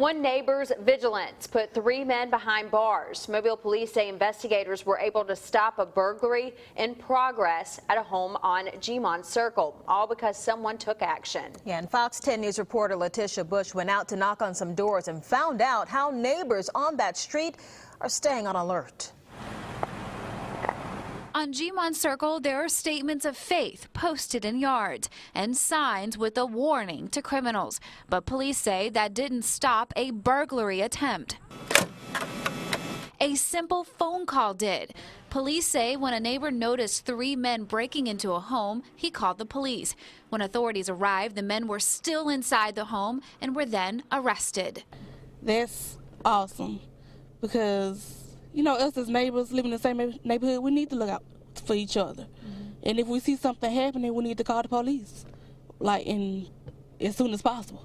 One neighbor's vigilance put 3 men behind bars. Mobile police say investigators were able to stop a burglary in progress at a home on Gmont Circle, all because someone took action. Yeah, and Fox 10 News reporter Letitia Bush went out to knock on some doors and found out how neighbors on that street are staying on alert. On Gmont Circle, there are statements of faith posted in yards and signs with a warning to criminals. But police say that didn't stop a burglary attempt. A simple phone call did. Police say when a neighbor noticed 3 men breaking into a home, he called the police. When authorities arrived, the men were still inside the home and were then arrested. That's awesome because, you know, us as neighbors living in the same neighborhood, we need to look out for each other. And if we see something happening, we need to call the police, as soon as possible.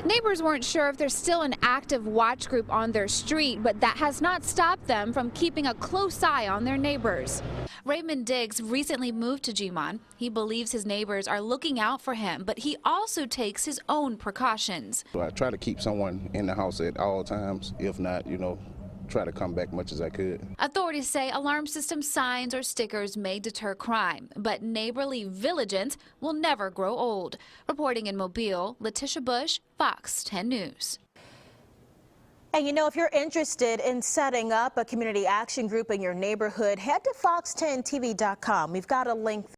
Neighbors weren't sure if there's still an active watch group on their street, but that has not stopped them from keeping a close eye on their neighbors. Raymond Diggs recently moved to Gmont. He believes his neighbors are looking out for him, but he also takes his own precautions. So I try to keep someone in the house at all times. If not, try to come back much as I could. Authorities say alarm system signs or stickers may deter crime, but neighborly vigilance will never grow old. Reporting in Mobile, Letitia Bush, Fox 10 News. And if you're interested in setting up a community action group in your neighborhood, head to fox10tv.com. We've got a link